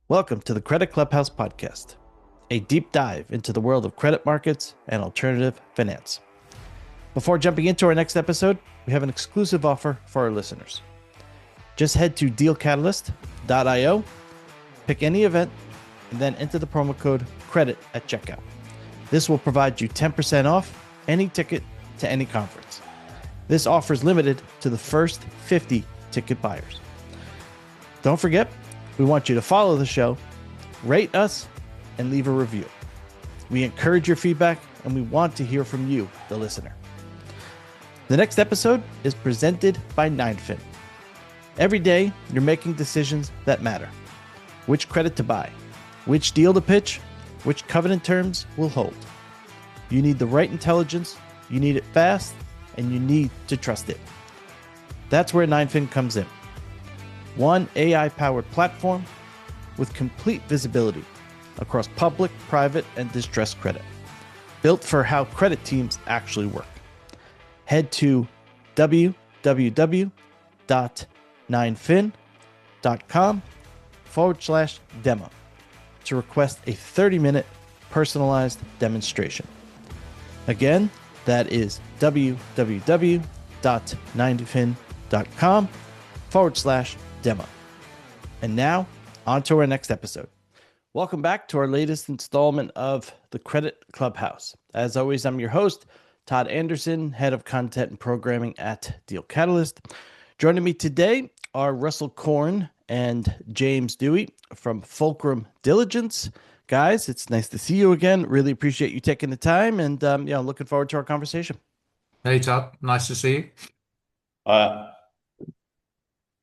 Welcome to the Credit Clubhouse podcast, a deep dive into the world of credit markets and alternative finance. Before jumping into our next episode, we have an exclusive offer for our listeners. Just head to dealcatalyst.io, pick any event, and then enter the promo code CREDIT at checkout. This will provide you 10% off any ticket to any conference. This offer is limited to the first 50 ticket buyers. Don't forget, we want you to follow the show, rate us, and leave a review. We encourage your feedback, and we want to hear from you, the listener. The next episode is presented by 9fin. Every day, you're making decisions that matter. Which credit to buy, which deal to pitch, which covenant terms will hold. You need the right intelligence, you need it fast, and you need to trust it. That's where 9fin comes in. One AI-powered platform with complete visibility across public, private, and distressed credit, built for how credit teams actually work. Head to www.9fin.com/demo to request a 30-minute personalized demonstration. Again, that is www.9fin.com/demo. And now, on to our next episode. Welcome back to our latest installment of the Credit Clubhouse. As always, I'm your host, Todd Anderson, head of content and programming at Deal Catalyst. Joining me today are Russell Korn and James Dewey from Fulcrum Diligence. Guys, it's nice to see you again. Really appreciate you taking the time, and looking forward to our conversation. Hey, Todd. Nice to see you.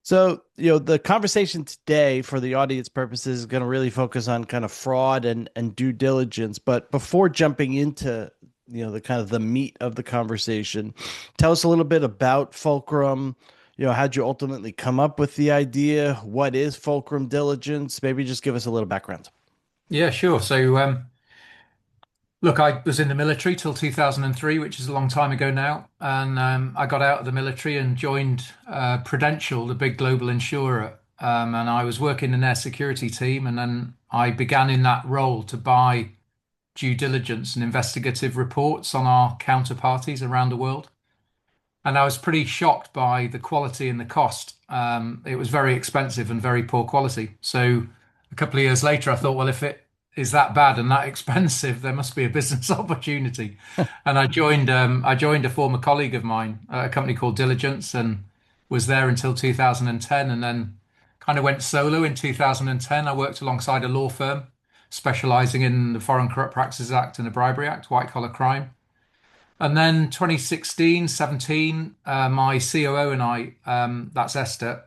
So, the conversation today for the audience purposes is going to really focus on kind of fraud and due diligence. But before jumping into, the kind of the meat of the conversation, tell us a little bit about Fulcrum. How'd you ultimately come up with the idea? What is Fulcrum Diligence? Maybe just give us a little background. Yeah, sure. So, look, I was in the military till 2003, which is a long time ago now. And I got out of the military and joined Prudential, the big global insurer. And I was working in their security team. And then I began in that role to buy due diligence and investigative reports on our counterparties around the world. And I was pretty shocked by the quality and the cost. It was very expensive and very poor quality. So a couple of years later, I thought, well, if it is that bad and that expensive, there must be a business opportunity. And I joined a former colleague of mine at a company called Diligence and was there until 2010, and then kind of went solo in 2010. I worked alongside a law firm specializing in the Foreign Corrupt Practices Act and the Bribery Act, white collar crime. And then 2016, 17, my COO and I, that's Esther,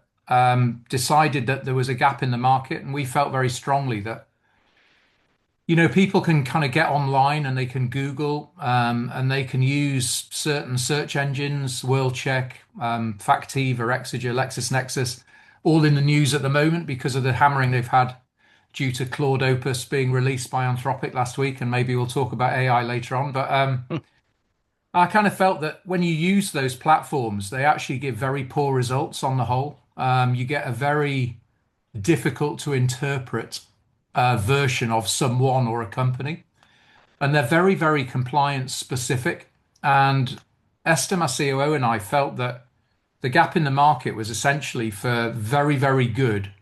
decided that there was a gap in the market, and we felt very strongly that people can kind of get online and they can Google, and they can use certain search engines, WorldCheck, Factiva, Exeger, LexisNexis, all in the news at the moment because of the hammering they've had due to Claude Opus being released by Anthropic last week, and maybe we'll talk about AI later on. But I kind of felt that when you use those platforms, they actually give very poor results on the whole. You get a very difficult to interpret version of someone or a company. And they're very, very compliance specific. And Esther, my COO, and I felt that the gap in the market was essentially for very, very good,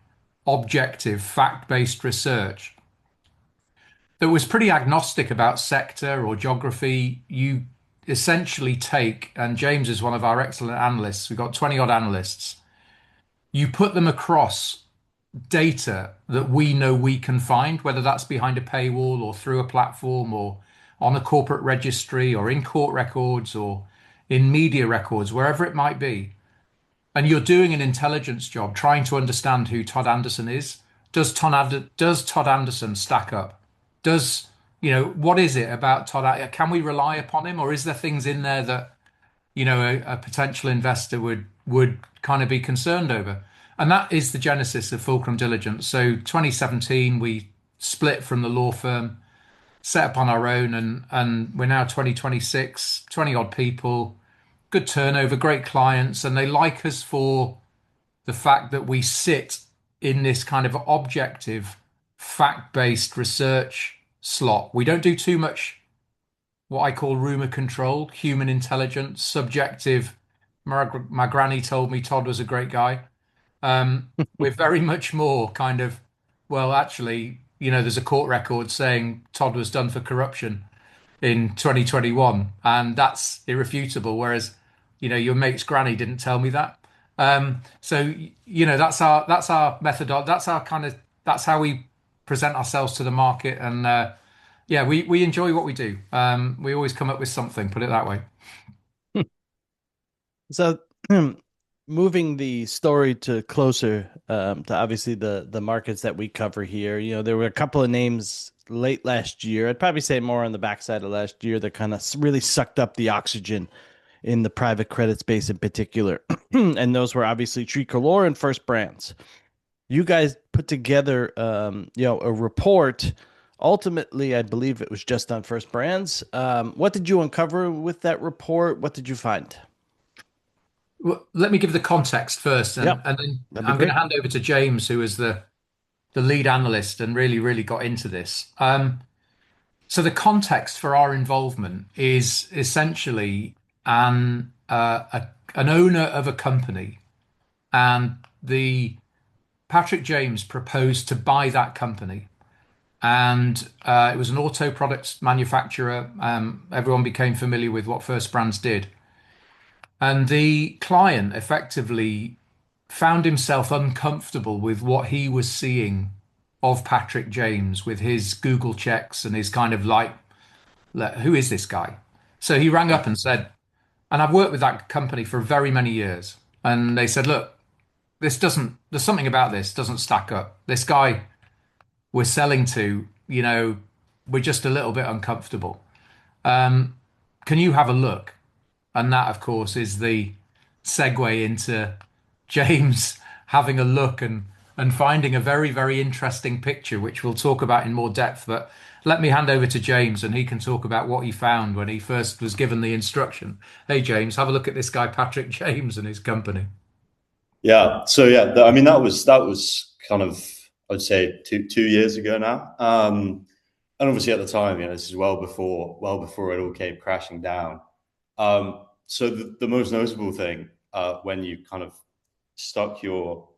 objective, fact-based research that was pretty agnostic about sector or geography. You essentially take, and James is one of our excellent analysts, we've got 20 odd analysts, you put them across data that we know we can find, whether that's behind a paywall or through a platform or on a corporate registry or in court records or in media records, wherever it might be. And you're doing an intelligence job trying to understand who Todd Anderson is. Does Todd Anderson stack up? What is it about Todd? Can we rely upon him, or is there things in there that, a potential investor would kind of be concerned over? And that is the genesis of Fulcrum Diligence. So 2017, we split from the law firm, set up on our own, and we're now 2026, 20 odd people, good turnover, great clients, and they like us for the fact that we sit in this kind of objective fact-based research slot. We don't do too much what I call rumor control, human intelligence, subjective. My granny told me Todd was a great guy. We're very much more kind of, well, actually, there's a court record saying Todd was done for corruption in 2021, and that's irrefutable. Whereas, your mate's granny didn't tell me that. So that's our method. That's how we present ourselves to the market, and yeah, we enjoy what we do. We always come up with something. Put it that way. So, moving the story to closer to obviously the markets that we cover here, there were a couple of names late last year. I'd probably say more on the backside of last year that kind of really sucked up the oxygen in the private credit space in particular. And those were obviously Tricolor and First Brands. You guys put together, a report. Ultimately, I believe it was just on First Brands. What did you uncover with that report? What did you find? Well, let me give the context first, and, Yep, and then that'd be I'm going to great. hand over to James, who is the lead analyst and really got into this. So the context for our involvement is essentially an owner of a company, and the Patrick James proposed to buy that company, and it was an auto products manufacturer. Everyone became familiar with what First Brands did, and the client effectively found himself uncomfortable with what he was seeing of Patrick James with his Google checks and his kind of like, who is this guy? So he rang up and said, and I've worked with that company for very many years. And they said, look, there's something about this doesn't stack up. This guy we're selling to, we're just a little bit uncomfortable. Can you have a look? And that, of course, is the segue into James having a look and finding a very interesting picture, which we'll talk about in more depth. But let me hand over to James, and he can talk about what he found when he first was given the instruction. Hey, James, have a look at this guy, Patrick James, and his company. Yeah. So yeah, I mean that was kind of, I would say, two years ago now. And obviously at the time, this is well before it all came crashing down. So the most notable thing, when you kind of stuck your,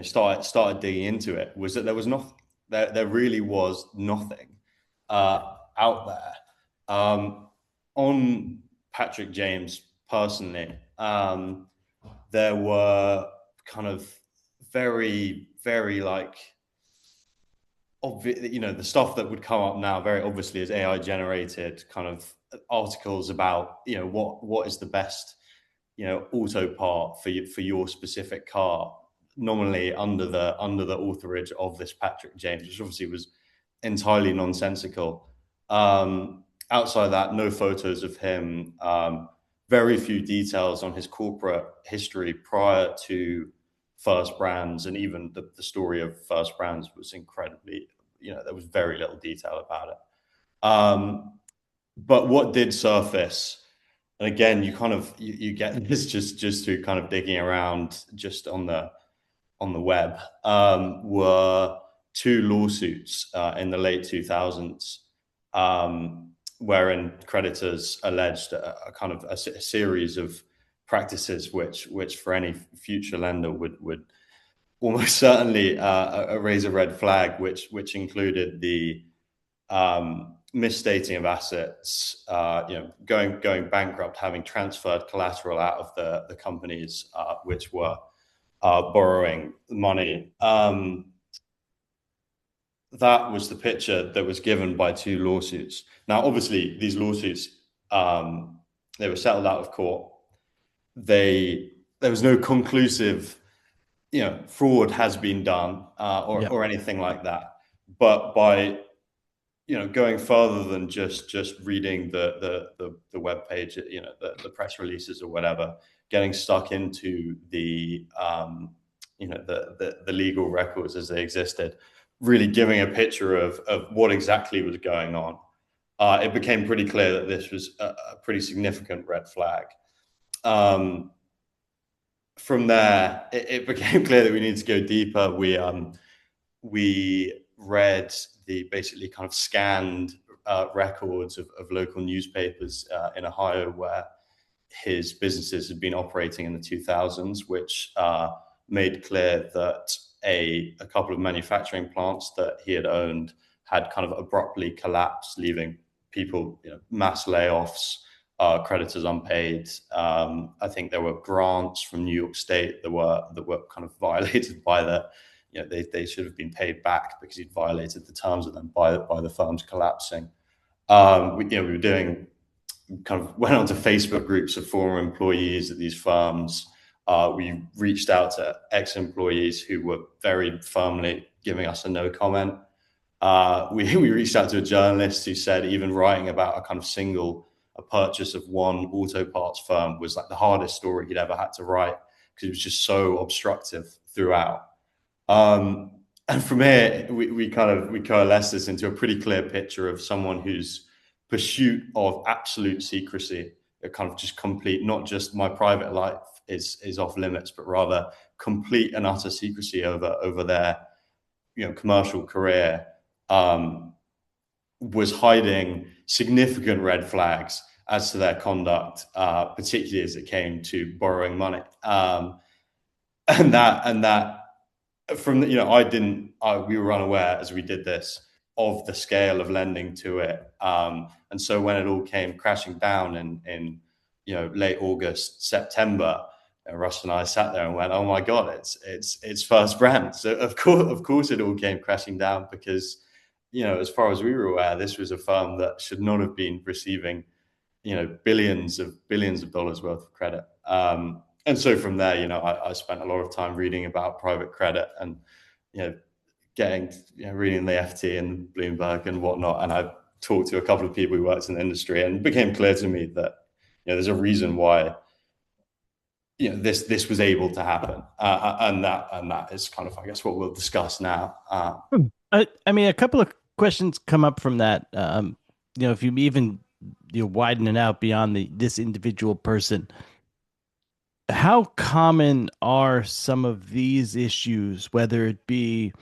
started digging into it, was that there was nothing. There really was nothing out there on Patrick James personally. There were kind of very like obvious, the stuff that would come up now very obviously is AI generated kind of articles about, what is the best, auto part for your specific car, nominally under the authorage of this Patrick James, which obviously was entirely nonsensical. Outside of that, no photos of him, very few details on his corporate history prior to First Brands, and even the story of First Brands was incredibly, there was very little detail about it. But what did surface, and again, you get this just through kind of digging around just on the web, were two lawsuits in the late 2000s, wherein creditors alleged a kind of a series of practices which for any future lender would almost certainly raise a red flag, which included the misstating of assets, going bankrupt, having transferred collateral out of the companies which were borrowing money. That was the picture that was given by two lawsuits. Now, obviously, these lawsuits, they were settled out of court. There was no conclusive, fraud has been done or anything like that. But by going further than just reading the web page, the press releases or whatever, getting stuck into the legal records as they existed, really giving a picture of what exactly was going on, it became pretty clear that this was a pretty significant red flag. From there, it became clear that we needed to go deeper. We read the basically kind of scanned records of local newspapers in Ohio where his businesses had been operating in the 2000s, which made clear that a couple of manufacturing plants that he had owned had kind of abruptly collapsed, leaving people, mass layoffs, creditors unpaid. I think there were grants from New York State that were kind of violated by the, they should have been paid back because he'd violated the terms of them by the firms collapsing. We were doing, kind of went onto Facebook groups of former employees at these firms. We reached out to ex-employees who were very firmly giving us a no comment. We reached out to a journalist who said even writing about a kind of a purchase of one auto parts firm was like the hardest story he'd ever had to write because it was just so obstructive throughout. And from here, we coalesced this into a pretty clear picture of someone whose pursuit of absolute secrecy, a kind of just complete, not just my private life is off limits, but rather complete and utter secrecy over their, commercial career, was hiding significant red flags as to their conduct, particularly as it came to borrowing money. And that from, we were unaware as we did this of the scale of lending to it. And so when it all came crashing down in late August, September, Russ and I sat there and went, "Oh my God, it's First Brand." So of course it all came crashing down because, as far as we were aware, this was a firm that should not have been receiving, billions of dollars worth of credit. And so from there, I spent a lot of time reading about private credit and, reading the FT and Bloomberg and whatnot. And I talked to a couple of people who worked in the industry, and it became clear to me that, there's a reason why, this was able to happen. And that is kind of, I guess, what we'll discuss now. I mean, a couple of questions come up from that. If you even widen it out beyond this individual person, how common are some of these issues, whether it be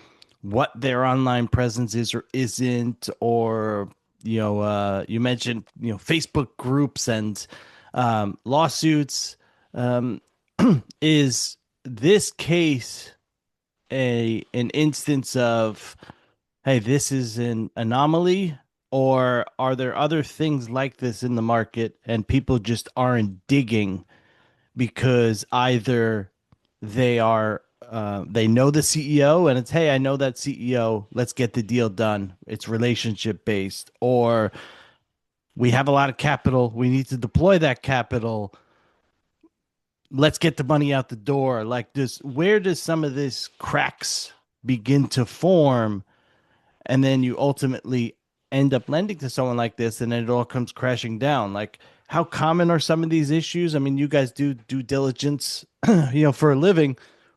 what their online presence is or isn't, or you mentioned Facebook groups and lawsuits. Is this case an instance of, hey, this is an anomaly, or are there other things like this in the market and people just aren't digging because either they are they know the CEO and it's, hey, I know that CEO, let's get the deal done, it's relationship based, or we have a lot of capital, we need to deploy that capital, let's get the money out the door. Like, where does some of this cracks begin to form, and then you ultimately end up lending to someone like this and then it all comes crashing down? Like, how common are some of these issues? I mean, you guys do due diligence, for a living.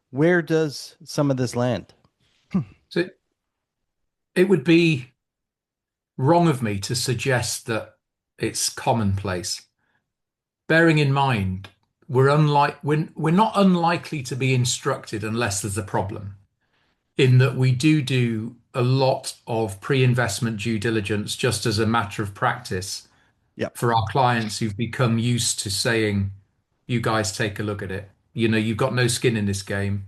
Where does some of this land? So it would be wrong of me to suggest that it's commonplace. Bearing in mind, we're not unlikely to be instructed unless there's a problem, in that we do a lot of pre-investment due diligence just as a matter of practice. Yep. For our clients who've become used to saying, you guys take a look at it. You've got no skin in this game.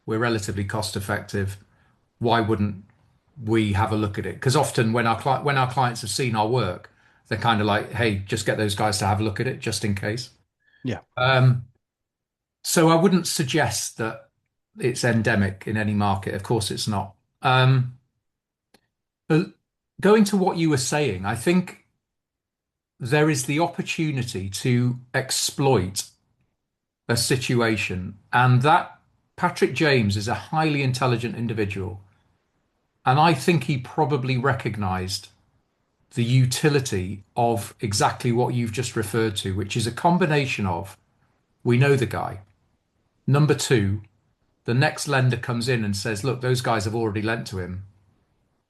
We're relatively cost effective. Why wouldn't we have a look at it? Because often when our clients have seen our work, they're kind of like, hey, just get those guys to have a look at it just in case. Yeah. So I wouldn't suggest that it's endemic in any market. Of course it's not. But going to what you were saying, I think there is the opportunity to exploit a situation, and that Patrick James is a highly intelligent individual. And I think he probably recognized the utility of exactly what you've just referred to, which is a combination of, we know the guy. Number two, the next lender comes in and says, look, those guys have already lent to him.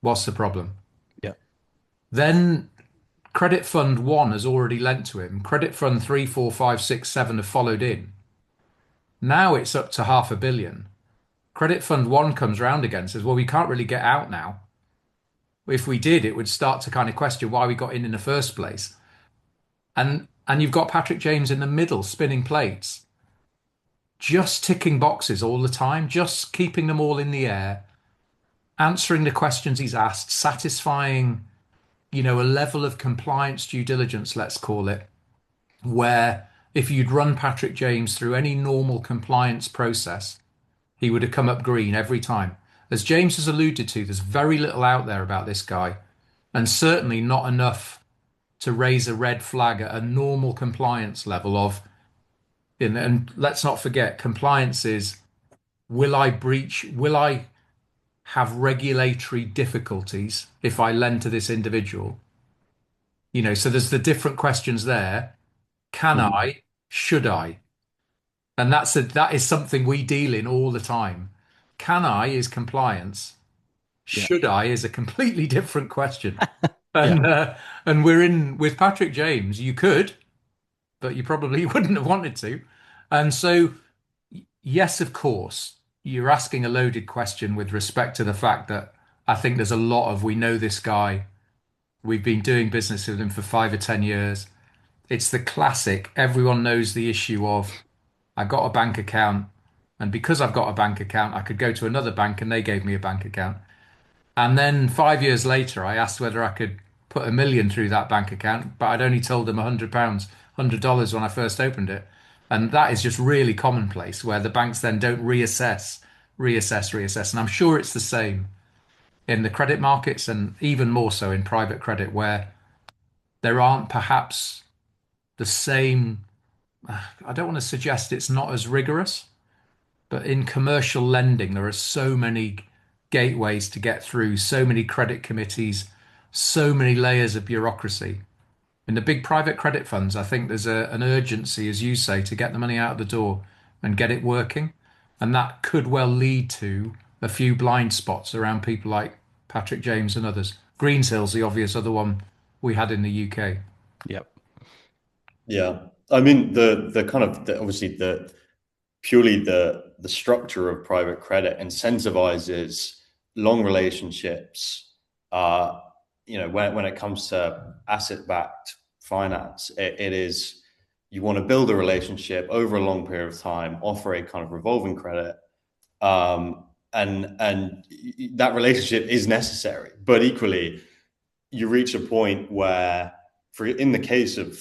What's the problem? Yeah. Then Credit Fund 1 has already lent to him. Credit Fund 3, 4, 5, 6, 7 have followed in. Now it's up to $500 million. Credit Fund One comes round again and says, well, we can't really get out now. If we did, it would start to kind of question why we got in the first place. And you've got Patrick James in the middle spinning plates, just ticking boxes all the time, just keeping them all in the air, answering the questions he's asked, satisfying, a level of compliance due diligence, let's call it, where if you'd run Patrick James through any normal compliance process, he would have come up green every time. As James has alluded to, there's very little out there about this guy, and certainly not enough to raise a red flag at a normal compliance level of, and let's not forget, compliance is, will I have regulatory difficulties if I lend to this individual? So there's the different questions there. Can I? Should I? And that is something we deal in all the time. Can I is compliance. Should I is a completely different question. And we're in with Patrick James. You could, but you probably wouldn't have wanted to. And so, yes, of course, you're asking a loaded question with respect to the fact that I think there's a lot of, we know this guy. We've been doing business with him for 5 or 10 years. It's the classic, everyone knows the issue of, I got a bank account, and because I've got a bank account, I could go to another bank and they gave me a bank account. And then 5 years later, I asked whether I could put $1 million through that bank account, but I'd only told them £100, $100 when I first opened it. And that is just really commonplace, where the banks then don't reassess. And I'm sure it's the same in the credit markets, and even more so in private credit, where there aren't perhaps the same, I don't want to suggest it's not as rigorous, but in commercial lending, there are so many gateways to get through, so many credit committees, so many layers of bureaucracy. In the big private credit funds, I think there's an urgency, as you say, to get the money out of the door and get it working. And that could well lead to a few blind spots around people like Patrick James and others. Greenhill's the obvious other one we had in the UK. Yep. Yeah. I mean, obviously purely the structure of private credit incentivizes long relationships. When it comes to asset-backed finance, it is, you want to build a relationship over a long period of time, offer a kind of revolving credit, and that relationship is necessary. But equally, you reach a point where, in the case of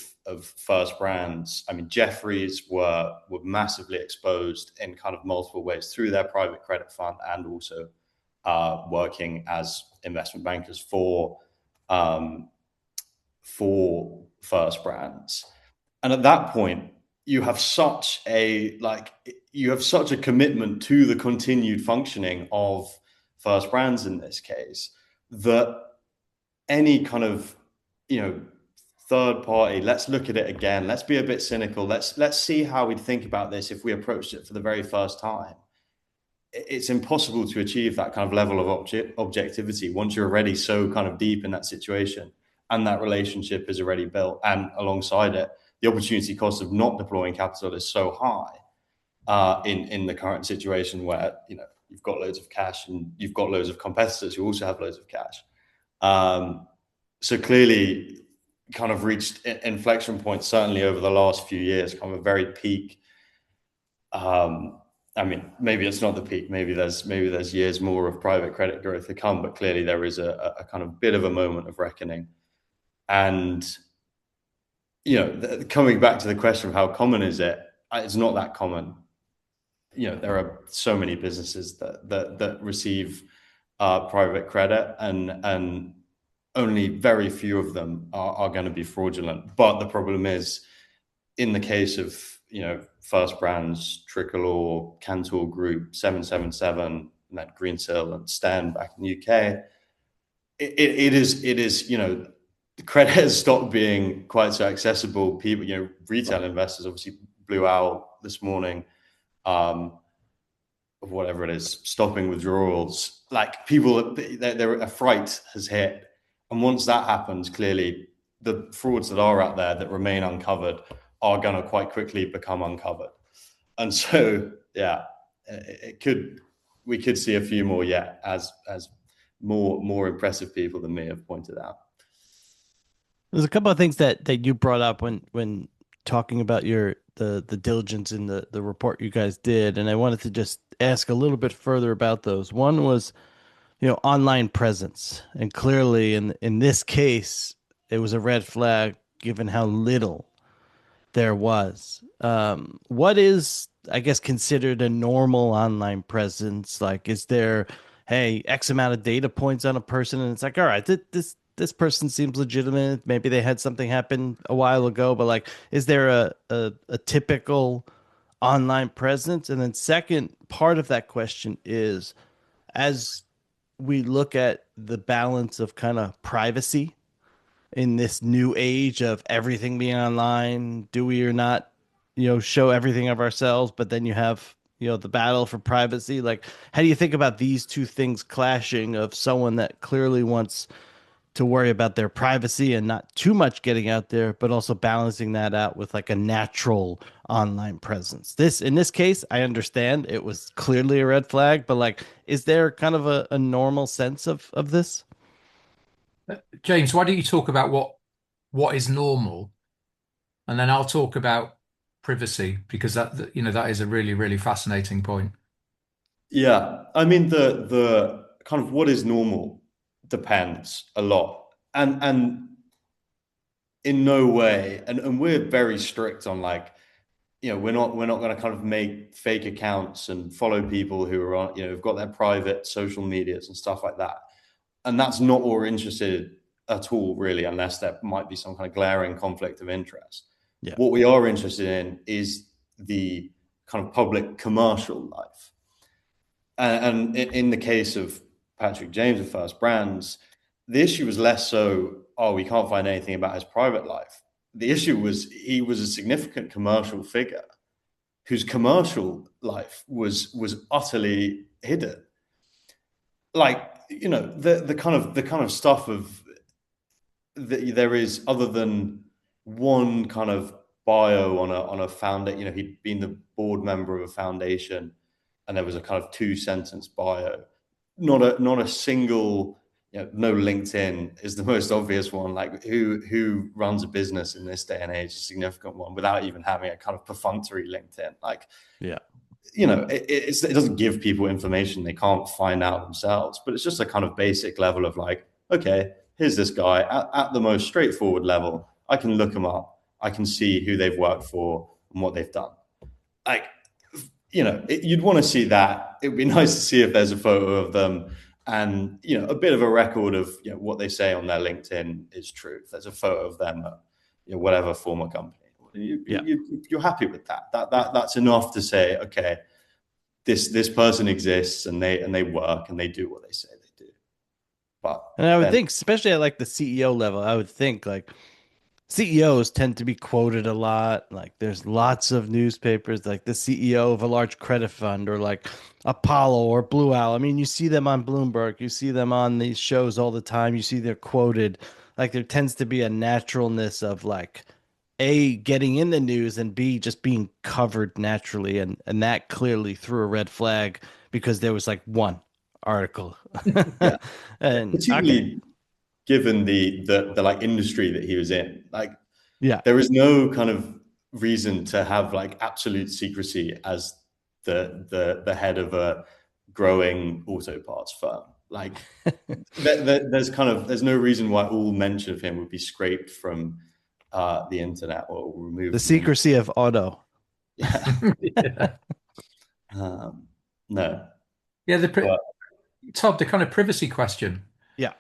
First Brands, I mean, Jefferies were massively exposed in kind of multiple ways through their private credit fund, and also working as investment bankers for First Brands. And at that point, you have such a commitment to the continued functioning of First Brands in this case, that any kind of, third party, let's look at it again, let's be a bit cynical, let's see how we'd think about this if we approached it for the very first time. It's impossible to achieve that kind of level of objectivity once you're already so kind of deep in that situation and that relationship is already built. And alongside it, the opportunity cost of not deploying capital is so high in the current situation, where you've got loads of cash and you've got loads of competitors who also have loads of cash. So clearly, kind of reached inflection points, certainly over the last few years, kind of a very peak. I mean, maybe it's not the peak. Maybe there's years more of private credit growth to come, but clearly there is a kind of bit of a moment of reckoning. And coming back to the question of how common is it, it's not that common. There are so many businesses that receive private credit, and only very few of them are going to be fraudulent. But the problem is, in the case of First Brands, Tricolor, Cantor Group, 777, and that Greensill and Stan back in the UK, it is the credit has stopped being quite so accessible. People, retail investors obviously blew out this morning of whatever it is, stopping withdrawals. Like, people, a fright has hit. And once that happens, clearly the frauds that are out there that remain uncovered are going to quite quickly become uncovered. And so, yeah, it could we could see a few more yet, as more impressive people than me have pointed out. There's a couple of things that you brought up when talking about the diligence in the report you guys did, and I wanted to just ask a little bit further about those. One was, online presence, and clearly in this case, it was a red flag given how little there was. What is, I guess, considered a normal online presence? Like, is there, hey, X amount of data points on a person, and it's like, all right, this person seems legitimate. Maybe they had something happen a while ago, but like, is there a typical online presence? And then second part of that question is, as we look at the balance of kind of privacy in this new age of everything being online, do we or not, show everything of ourselves, but then you have, the battle for privacy. Like, how do you think about these two things clashing, of someone that clearly wants to worry about their privacy and not too much getting out there, but also balancing that out with like a natural online presence? In this case, I understand it was clearly a red flag, but like, is there kind of a normal sense of this? James, why don't you talk about what is normal, and then I'll talk about privacy, because that is a really, really fascinating point. Yeah, I mean the kind of what is normal depends a lot, and in no way, and we're very strict on, like, we're not going to kind of make fake accounts and follow people who are on, who've got their private social medias and stuff like that. And that's not what we're interested in at all, really, unless there might be some kind of glaring conflict of interest. Yeah. What we are interested in is the kind of public commercial life. And in the case of Patrick James of First Brands, the issue was less so, oh, we can't find anything about his private life. The issue was he was a significant commercial figure whose commercial life was utterly hidden. Like, the kind of stuff of that there is, other than one kind of bio on a founder. He'd been the board member of a foundation, and there was a kind of 2-sentence bio. Not a single, no LinkedIn is the most obvious one. Like, who runs a business in this day and age, a significant one, without even having a kind of perfunctory LinkedIn? Like, Yeah. It doesn't give people information they can't find out themselves, but it's just a kind of basic level of, like, okay, here's this guy at the most straightforward level. I can look them up. I can see who they've worked for and what they've done. Like, you'd want to see that. It'd be nice to see if there's a photo of them, and a bit of a record of what they say on their LinkedIn is true. If there's a photo of them at whatever former company, you're happy with that. That's enough to say, okay, this person exists, and they work and they do what they say they do. And I would think, especially at like the CEO level, I would think like CEOs tend to be quoted a lot. Like, there's lots of newspapers, like the CEO of a large credit fund, or like Apollo or Blue Owl. I mean, you see them on Bloomberg, you see them on these shows all the time. You see they're quoted. Like, there tends to be a naturalness of, like, A, getting in the news, and B, just being covered naturally. And that clearly threw a red flag, because there was like one article. Yeah. And particularly given the like industry that he was in. Like, yeah, there is no kind of reason to have like absolute secrecy as the head of a growing auto parts firm. Like, there's no reason why all mention of him would be scraped from the internet or removed. The secrecy of auto. Yeah. Yeah. No. Yeah, Todd, the kind of privacy question. Yeah.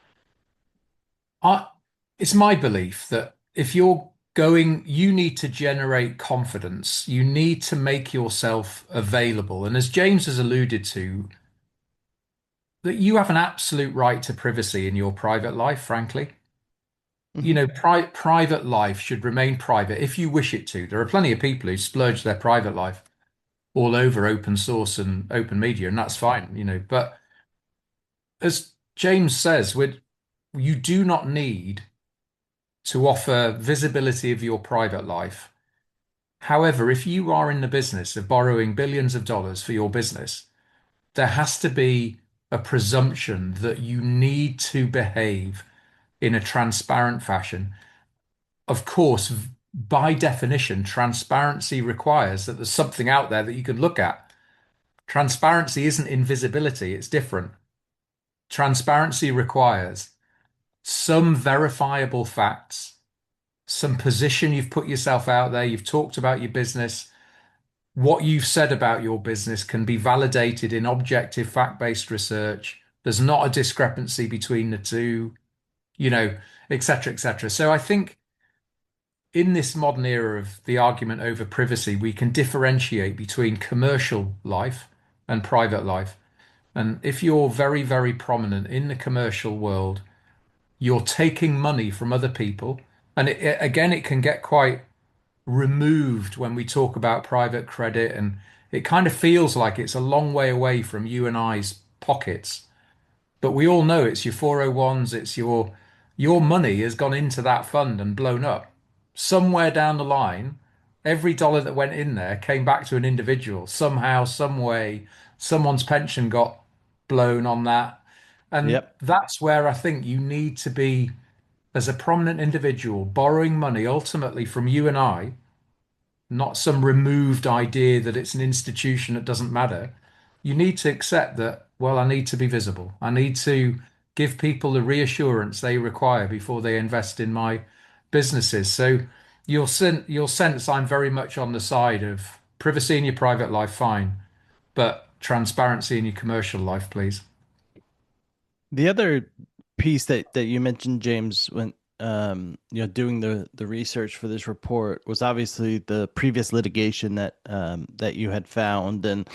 It's my belief that if you're going, you need to generate confidence. You need to make yourself available. And as James has alluded to, that you have an absolute right to privacy in your private life, frankly. Private life should remain private if you wish it to. There are plenty of people who splurge their private life all over open source and open media, and that's fine. But as James says, you do not need to offer visibility of your private life. However, if you are in the business of borrowing billions of dollars for your business, there has to be a presumption that you need to behave in a transparent fashion. Of course, by definition, transparency requires that there's something out there that you can look at. Transparency isn't invisibility, it's different. Transparency requires some verifiable facts, some position you've put yourself out there, you've talked about your business. What you've said about your business can be validated in objective, fact-based research. There's not a discrepancy between the two, et cetera, et cetera. So I think in this modern era of the argument over privacy, we can differentiate between commercial life and private life. And if you're very, very prominent in the commercial world, you're taking money from other people. And again, it can get quite removed when we talk about private credit, and it kind of feels like it's a long way away from you and I's pockets. But we all know it's your 401s, it's your money has gone into that fund and blown up. Somewhere down the line, every dollar that went in there came back to an individual. Somehow, some way, someone's pension got blown on that. And Yep. that's where I think you need to be, as a prominent individual, borrowing money ultimately from you and I, not some removed idea that it's an institution that doesn't matter. You need to accept that, well, I need to be visible. I need to give people the reassurance they require before they invest in my businesses. So you'll sense I'm very much on the side of privacy in your private life, fine, but transparency in your commercial life, please. The other piece that you mentioned, James, when doing the research for this report was obviously the previous litigation that you had found, and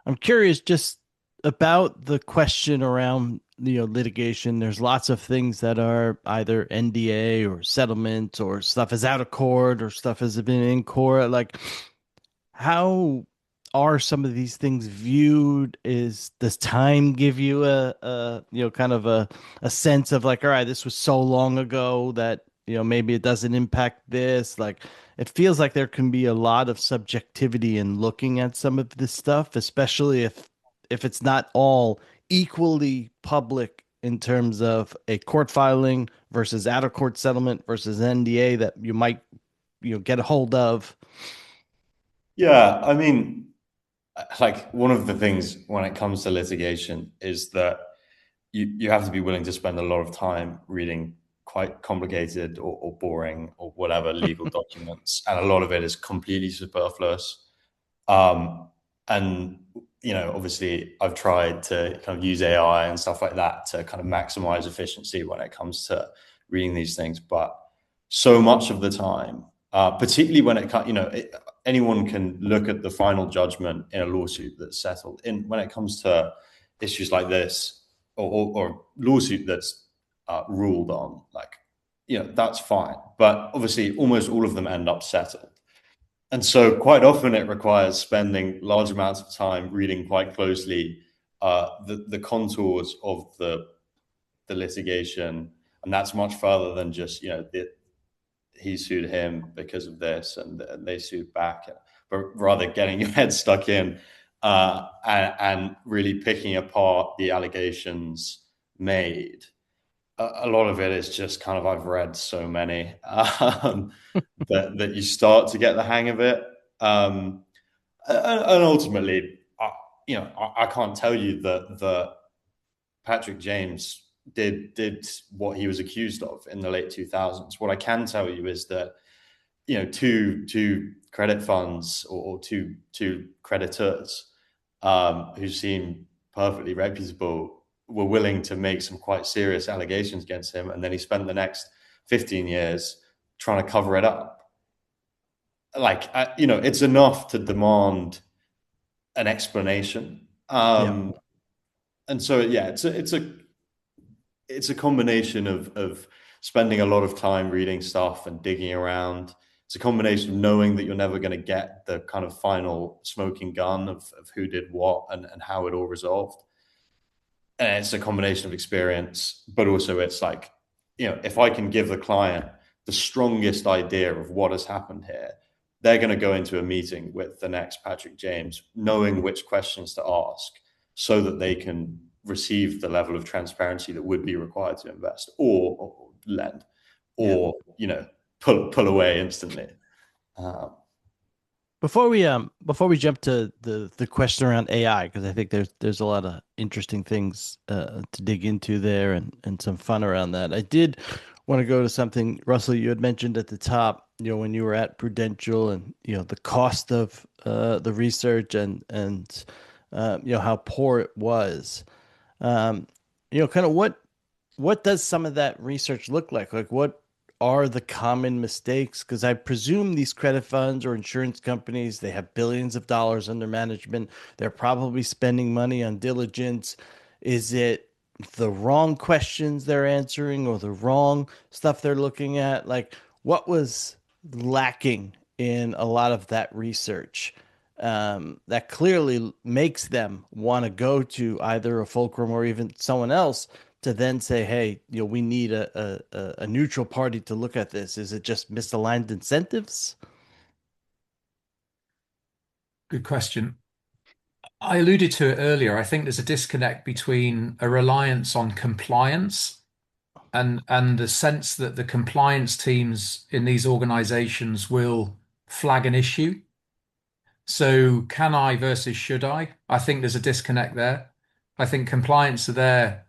I'm curious just about the question around litigation. There's lots of things that are either NDA or settlement, or stuff is out of court, or stuff has been in court. Like, how are some of these things viewed? Does time give you a kind of a sense of like, all right, this was so long ago that maybe it doesn't impact this? Like, it feels like there can be a lot of subjectivity in looking at some of this stuff, especially if it's not all equally public in terms of a court filing versus out of court settlement versus NDA that you might get a hold of. Yeah, I mean, like, one of the things when it comes to litigation is that you have to be willing to spend a lot of time reading quite complicated or boring or whatever legal documents, and a lot of it is completely superfluous. And obviously, I've tried to kind of use AI and stuff like that to kind of maximize efficiency when it comes to reading these things. But so much of the time, particularly when anyone can look at the final judgment in a lawsuit that's settled. When it comes to issues like this, or lawsuit that's ruled on, like, that's fine. But obviously, almost all of them end up settled. And so quite often it requires spending large amounts of time reading quite closely the contours of the litigation. And that's much further than just, he sued him because of this and they sued back, but rather getting your head stuck in and really picking apart the allegations made. A lot of it is just kind of, I've read so many that you start to get the hang of it. And ultimately, I can't tell you that Patrick James did what he was accused of in the late 2000s. What I can tell you is that, two credit funds or two creditors who seem perfectly reputable were willing to make some quite serious allegations against him. And then he spent the next 15 years trying to cover it up. Like, it's enough to demand an explanation. And so, yeah, it's a combination of spending a lot of time reading stuff and digging around. It's a combination of knowing that you're never going to get the kind of final smoking gun of who did what and how it all resolved. And it's a combination of experience, but also it's like, if I can give the client the strongest idea of what has happened here, they're going to go into a meeting with the next Patrick James knowing which questions to ask, so that they can receive the level of transparency that would be required to invest or lend, or pull away instantly. Before we jump to the question around AI, because I think there's a lot of interesting things to dig into there and some fun around that. I did want to go to something, Russell, you had mentioned at the top, when you were at Prudential, and the cost of the research and how poor it was. Kind of what does some of that research look like? Like, what are the common mistakes? Because I presume these credit funds or insurance companies, they have billions of dollars under management. They're probably spending money on diligence. Is it the wrong questions they're answering or the wrong stuff they're looking at? Like, what was lacking in a lot of that research that clearly makes them want to go to either a Fulcrum or even someone else to then say, hey, we need a neutral party to look at this? Is it just misaligned incentives? Good question. I alluded to it earlier. I think there's a disconnect between a reliance on compliance and the sense that the compliance teams in these organizations will flag an issue. So can I versus should I? I think there's a disconnect there. I think compliance are there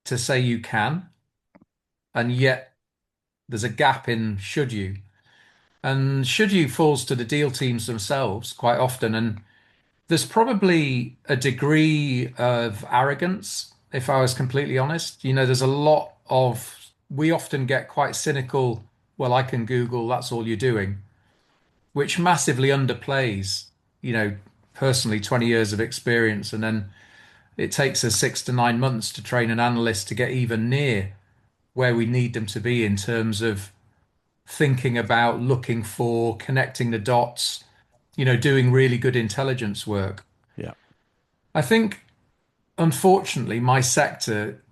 to say you can, and yet there's a gap in should you. And should you falls to the deal teams themselves quite often. And there's probably a degree of arrogance, if I was completely honest. There's a lot of, we often get quite cynical. Well, I can Google, that's all you're doing, which massively underplays, personally 20 years of experience. And then it takes us 6 to 9 months to train an analyst to get even near where we need them to be in terms of thinking about, looking for, connecting the dots, doing really good intelligence work. Yeah. I think, unfortunately, my sector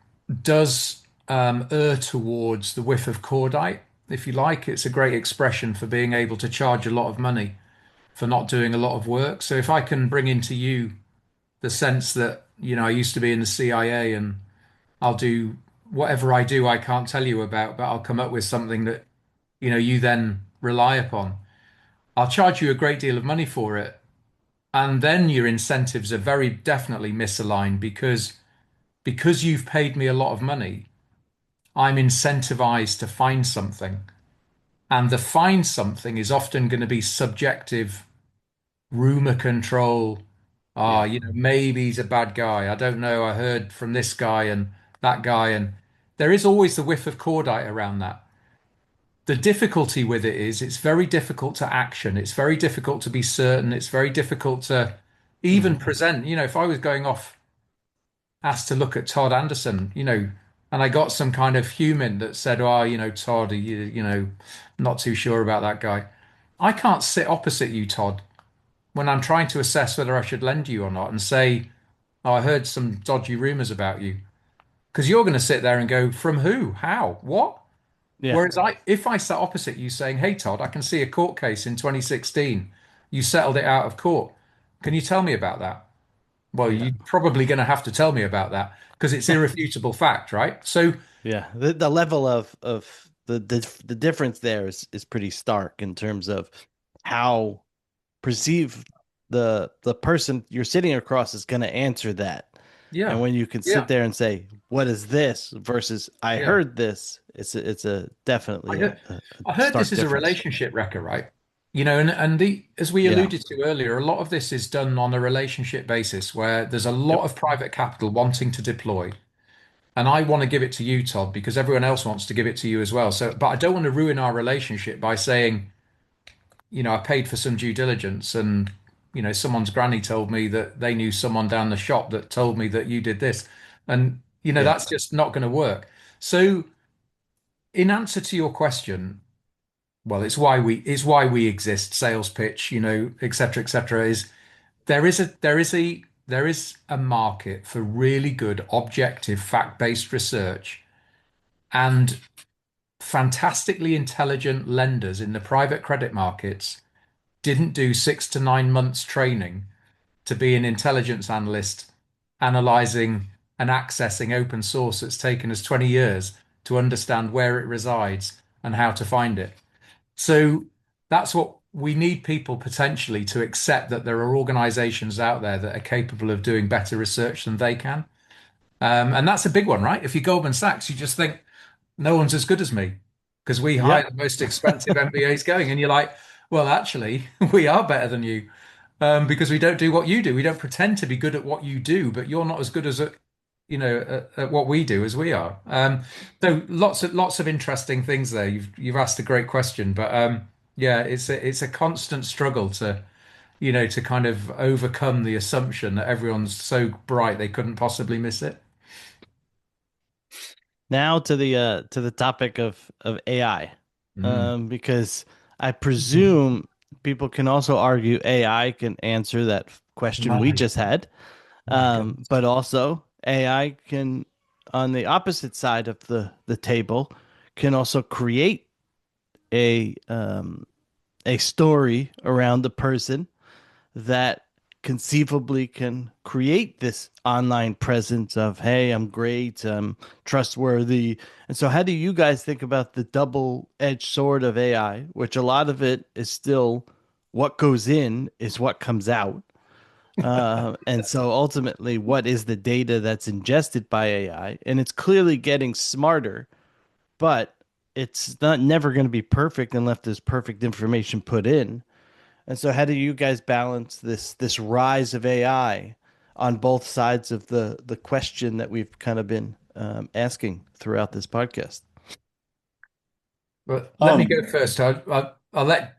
does err towards the whiff of cordite, if you like. It's a great expression for being able to charge a lot of money for not doing a lot of work. So if I can bring into you the sense that, I used to be in the CIA and I'll do whatever I do, I can't tell you about, but I'll come up with something that, you then rely upon. I'll charge you a great deal of money for it. And then your incentives are very definitely misaligned because you've paid me a lot of money, I'm incentivized to find something. And the find something is often going to be subjective rumor control. Yeah. Maybe he's a bad guy. I don't know. I heard from this guy and that guy. And there is always the whiff of cordite around that. The difficulty with it is it's very difficult to action. It's very difficult to be certain. It's very difficult to even present. If I was going off asked to look at Todd Anderson, and I got some kind of human that said, oh, Todd, not too sure about that guy. I can't sit opposite you, Todd, when I'm trying to assess whether I should lend you or not and say, oh, I heard some dodgy rumors about you. Because you're going to sit there and go, from who? How? What? Yeah. Whereas if I sat opposite you saying, hey, Todd, I can see a court case in 2016. You settled it out of court. Can you tell me about that? Well, Yeah. you're probably going to have to tell me about that because it's irrefutable fact, right? So, Yeah. The level of the difference there is pretty stark in terms of how perceived the person you're sitting across is going to answer that. And yeah, when you can sit yeah, there and say, what is this versus I yeah. heard this, it's a I definitely heard, a I heard stark this is a difference. relationship wrecker, right? And the as we Yeah. alluded to earlier, a lot of this is done on a relationship basis where there's a lot Yep. of private capital wanting to deploy. And I want to give it to you, Todd, because everyone else wants to give it to you as well. So, but I don't want to ruin our relationship by saying, I paid for some due diligence and, someone's granny told me that they knew someone down the shop that told me that you did this. And, Yeah. that's just not going to work. So, in answer to your question, well, it's why we exist, sales pitch, et cetera, et cetera, is there is a market for really good, objective, fact-based research and fantastically intelligent lenders in the private credit markets didn't do 6 to 9 months training to be an intelligence analyst analyzing and accessing open source that's taken us 20 years to understand where it resides and how to find it. So that's what we need, people potentially to accept that there are organizations out there that are capable of doing better research than they can. And that's a big one, right? If you're Goldman Sachs, you just think no one's as good as me because we hire Yep. the most expensive MBAs going. And you're like, well, actually, we are better than you because we don't do what you do. We don't pretend to be good at what you do, but you're not as good as at what we do as we are. So lots of interesting things there. You've asked a great question, but yeah, it's a constant struggle to kind of overcome the assumption that everyone's so bright they couldn't possibly miss it. Now to the topic of AI, Mm. because I presume people can also argue AI can answer that question we My just had, my goodness. but also AI can, on the opposite side of the table, can also create a story around the person that conceivably can create this online presence of, hey, I'm great, I'm trustworthy. And so how do you guys think about the double-edged sword of AI, which a lot of it is still what goes in is what comes out, and so ultimately what is the data that's ingested by AI, and it's clearly getting smarter, but it's not never going to be perfect unless there's perfect information put in. And so, how do you guys balance this rise of AI on both sides of the question that we've kind of been asking throughout this podcast? But let me Um, go first. I'll let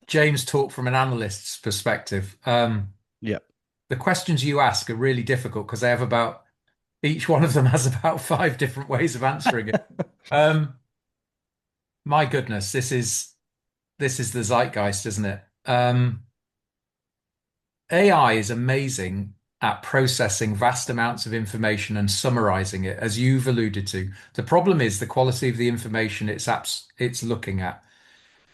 James talk from an analyst's perspective. Yep. The questions you ask are really difficult because they have about each one of them has about five different ways of answering it. Um, my goodness, this is the zeitgeist, isn't it? AI is amazing at processing vast amounts of information and summarizing it, as you've alluded to. The problem is the quality of the information it's looking at.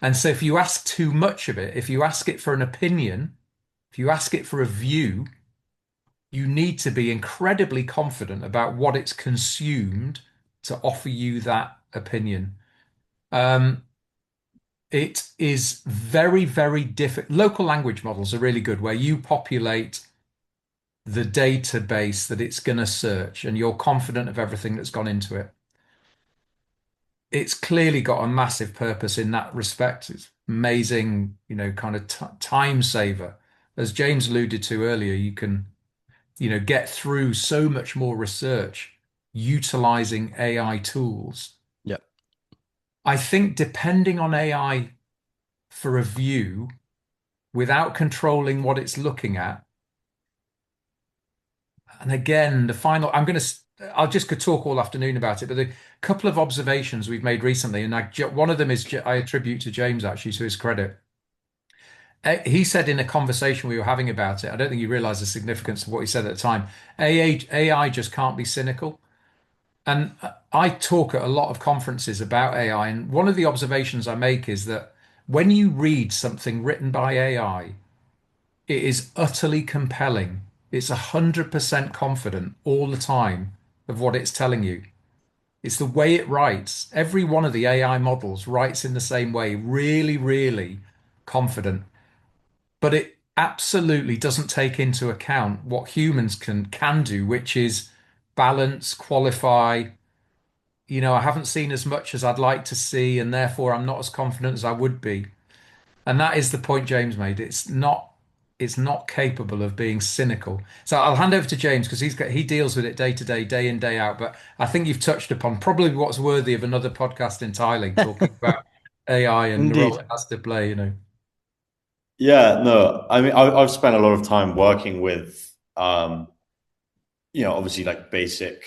And so if you ask too much of it, if you ask it for an opinion, if you ask it for a view, you need to be incredibly confident about what it's consumed to offer you that opinion. Um, it is very, very difficult. Local language models are really good, where you populate the database that it's going to search and you're confident of everything that's gone into it. It's clearly got a massive purpose in that respect. It's amazing, kind of time saver. As James alluded to earlier, you can, get through so much more research utilizing AI tools. Yep. I think depending on AI for a view without controlling what it's looking at. And again, I'll just could talk all afternoon about it, but the couple of observations we've made recently, and one of them is I attribute to James, actually, to his credit. He said in a conversation we were having about it, I don't think he realized the significance of what he said at the time. AI just can't be cynical. And I talk at a lot of conferences about AI, and one of the observations I make is that when you read something written by AI, it is utterly compelling. It's 100% confident all the time of what it's telling you. It's the way it writes. Every one of the AI models writes in the same way, really, really confident. But it absolutely doesn't take into account what humans can do, which is balance, qualify. I haven't seen as much as I'd like to see, and therefore I'm not as confident as I would be. And that is the point James made. It's not capable of being cynical. So I'll hand over to James because he deals with it day to day, day in, day out. But I think you've touched upon probably what's worthy of another podcast entirely, talking about AI and the role Indeed. it has to play. yeah, no, I mean, I've spent a lot of time working with, obviously like basic,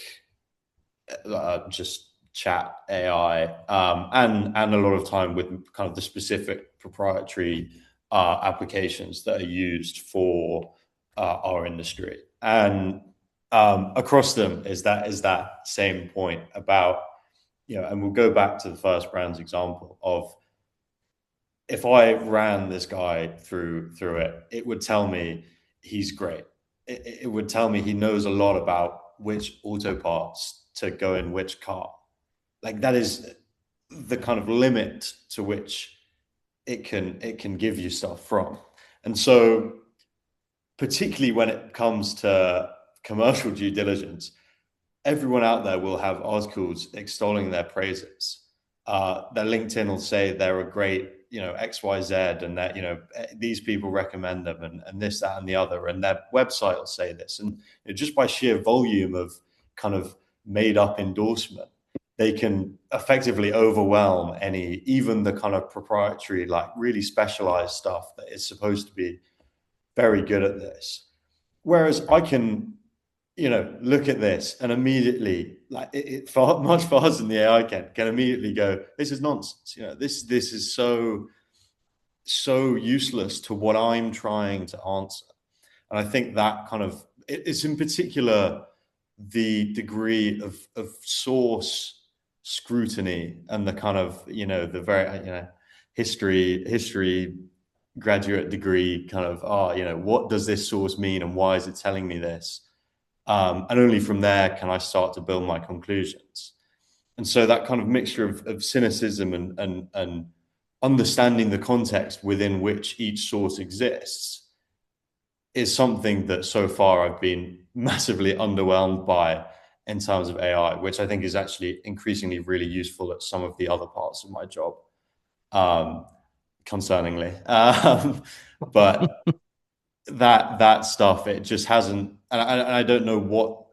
just chat AI, and a lot of time with kind of the specific proprietary applications that are used for our industry, and across them is that same point about, and we'll go back to the first brand's example of, if I ran this guy through it, it would tell me he's great. it would tell me he knows a lot about which auto parts to go in which car. Like that is the kind of limit to which it can give you stuff from. And so particularly when it comes to commercial due diligence, everyone out there will have articles extolling their praises. Their LinkedIn will say they're a great, XYZ, and that, these people recommend them, and this, that, and the other. And their website will say this. And just by sheer volume of kind of made up endorsement, they can effectively overwhelm even the kind of proprietary, like really specialized stuff that is supposed to be very good at this. Whereas I can, look at this and immediately, like much faster than the AI can immediately go, this is nonsense. This is so useless to what I'm trying to answer. And I think that kind of, it's in particular the degree of source scrutiny and the kind of, the very, history graduate degree kind of, what does this source mean and why is it telling me this? And only from there can I start to build my conclusions. And so that kind of mixture of cynicism and understanding the context within which each source exists is something that so far I've been massively underwhelmed by in terms of AI, which I think is actually increasingly really useful at some of the other parts of my job, concerningly. But that stuff, it just hasn't, and I don't know what,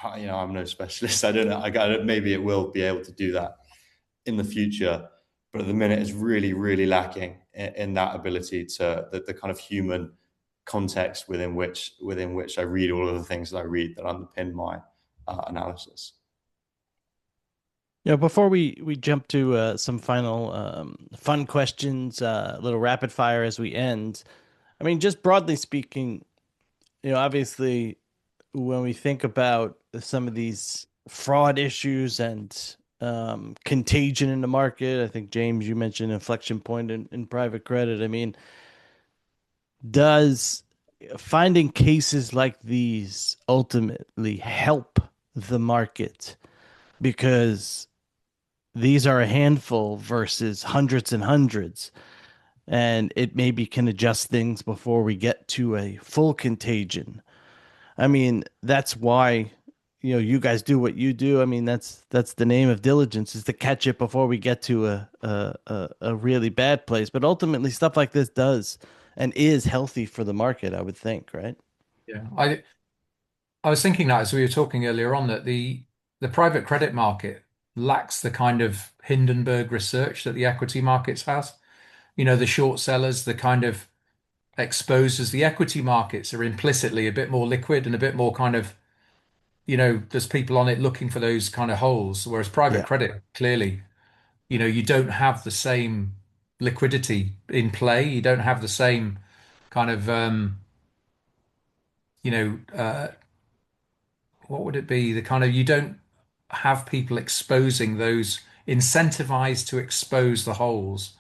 I'm no specialist. I don't know. Maybe it will be able to do that in the future, but at the minute it's really, really lacking in that ability to the kind of human context within which I read all of the things that I read that underpin my analysis. Before we jump to some final fun questions, a little rapid fire as we end. I mean, just broadly speaking, obviously, when we think about some of these fraud issues and contagion in the market, I think, James, you mentioned inflection point in private credit. I mean, does finding cases like these ultimately help the market? Because these are a handful versus hundreds and hundreds. And it maybe can adjust things before we get to a full contagion. I mean, that's why, you guys do what you do. I mean, that's the name of diligence, is to catch it before we get to a really bad place. But ultimately, stuff like this does and is healthy for the market, I would think, right? Yeah, I was thinking that as we were talking earlier on, that the private credit market lacks the kind of Hindenburg research that the equity markets has. The short sellers, the kind of exposures, the equity markets are implicitly a bit more liquid and a bit more kind of, there's people on it looking for those kind of holes. Whereas private credit, clearly, you don't have the same liquidity in play. You don't have the same kind of, what would it be? The kind of, you don't have people exposing those, incentivized to expose the holes.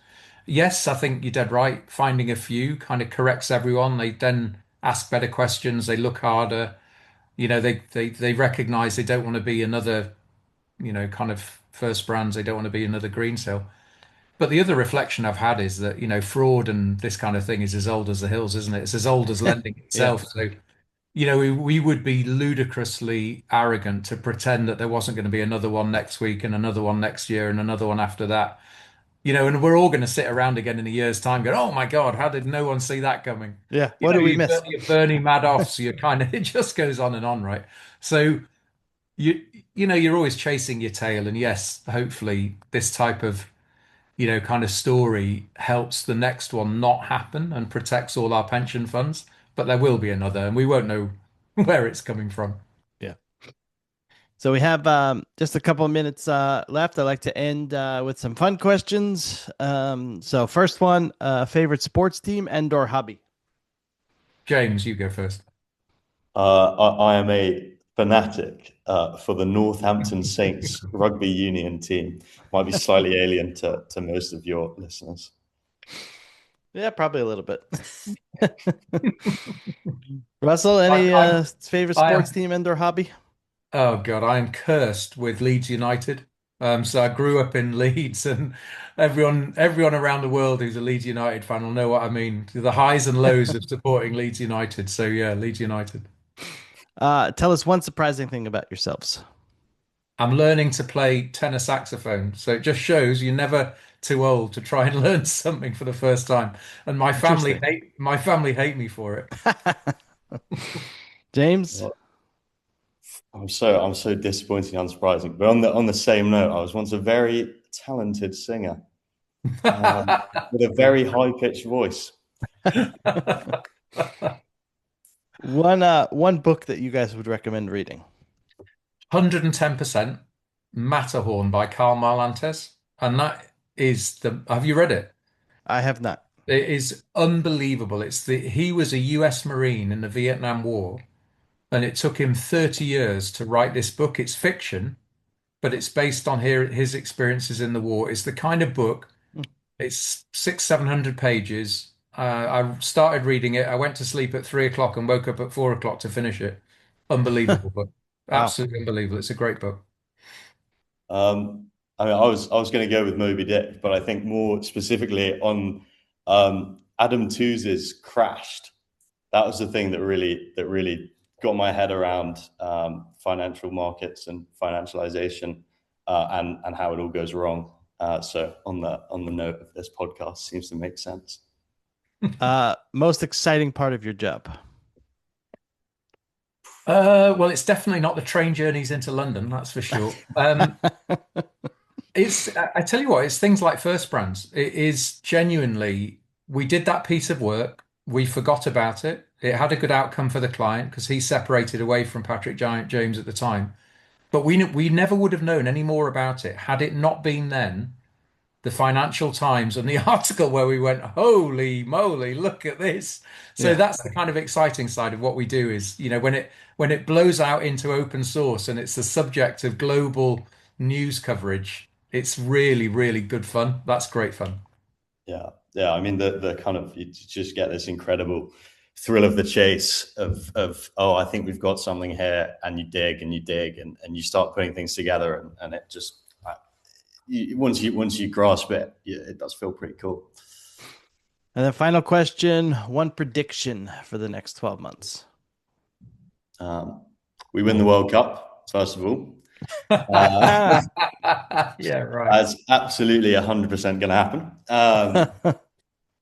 Yes, I think you're dead right. Finding a few kind of corrects everyone. They then ask better questions. They look harder. They recognize they don't want to be another, kind of first brands. They don't want to be another green sale. But the other reflection I've had is that, fraud and this kind of thing is as old as the hills, isn't it? It's as old as lending itself. So, we would be ludicrously arrogant to pretend that there wasn't going to be another one next week and another one next year and another one after that. And we're all going to sit around again in a year's time going, oh my God, how did no one see that coming? Yeah. What did we miss? You're Bernie Madoffs, you're kind of, it just goes on and on, right? So you're always chasing your tail. And yes, hopefully this type of, kind of story helps the next one not happen and protects all our pension funds. But there will be another, and we won't know where it's coming from. Yeah. So we have just a couple of minutes left. I'd like to end with some fun questions. So first one, favorite sports team and/or hobby? James, you go first. I am a fanatic for the Northampton Saints rugby union team. Might be slightly alien to most of your listeners. Yeah, probably a little bit. Russell, any favorite I am sports team and/or hobby? Oh God, I am cursed with Leeds United. So I grew up in Leeds, and everyone around the world who's a Leeds United fan will know what I mean. The highs and lows of supporting Leeds United. So yeah, Leeds United. Tell us one surprising thing about yourselves. I'm learning to play tenor saxophone, so it just shows you're never too old to try and learn something for the first time. And Interesting. my family hate me for it. James? Well, I'm so disappointing, unsurprising. But on the same note, I was once a very talented singer with a very high pitched voice. One book that you guys would recommend reading. 110% Matterhorn by Karl Marlantes. And that is have you read it? I have not. It is unbelievable. He was a US Marine in the Vietnam War, and it took him 30 years to write this book. It's fiction, but it's based on his experiences in the war. It's the kind of book, it's 700 pages. I started reading it. I went to sleep at 3 o'clock and woke up at 4 o'clock to finish it. Unbelievable book. Wow. Absolutely unbelievable. It's a great book. I mean, I was going to go with Moby Dick, but I think more specifically on Adam Tooze's Crashed. That was the thing that really got my head around financial markets and financialization and how it all goes wrong. So on the note of this podcast, seems to make sense. Most exciting part of your job? Well, it's definitely not the train journeys into London, that's for sure. I tell you what, it's things like First Brands. It is genuinely, we did that piece of work, we forgot about it. It had a good outcome for the client because he separated away from Patrick James at the time. But we never would have known any more about it had it not been then the Financial Times and the article where we went, holy moly, look at this. So that's the kind of exciting side of what we do is, when it blows out into open source and it's the subject of global news coverage, it's really, really good fun. That's great fun. Yeah. I mean, the kind of, you just get this incredible thrill of the chase of I think we've got something here, and you dig and you start putting things together, and it just once you grasp it, it does feel pretty cool. And then final question, one prediction for the next 12 months. We win the World Cup, first of all. Yeah, right. That's absolutely 100% going to happen.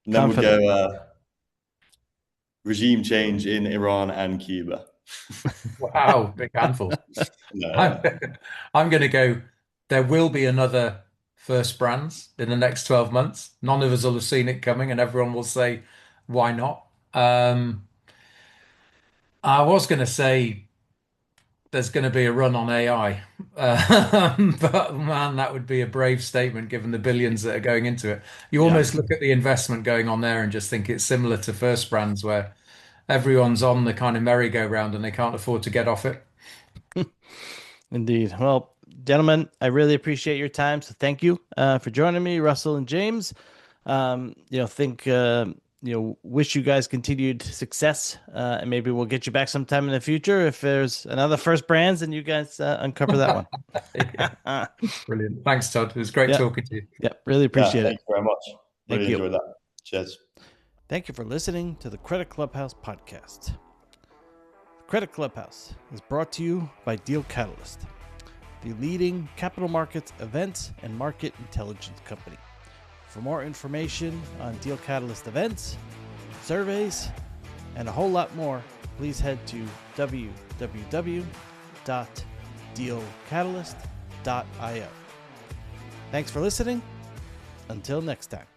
Then we'll go regime change in Iran and Cuba. Wow, big handful. No. I'm going to go, there will be another First Brands in the next 12 months. None of us will have seen it coming, and everyone will say, why not? I was going to say there's going to be a run on AI. But man, that would be a brave statement given the billions that are going into it. You almost look at the investment going on there and just think it's similar to First Brands, where everyone's on the kind of merry-go-round and they can't afford to get off it. Indeed. Well, gentlemen, I really appreciate your time. So thank you for joining me, Russell and James. Wish you guys continued success, and maybe we'll get you back sometime in the future if there's another First Brands and you guys uncover that one. Brilliant. Thanks, Todd. It was great talking to you. Yeah, really appreciate it. Thank you very much. Really enjoyed that. Cheers. Thank you for listening to the Credit Clubhouse podcast. The Credit Clubhouse is brought to you by Deal Catalyst, the leading capital markets events and market intelligence company. For more information on Deal Catalyst events, surveys, and a whole lot more, please head to www.dealcatalyst.io. Thanks for listening. Until next time.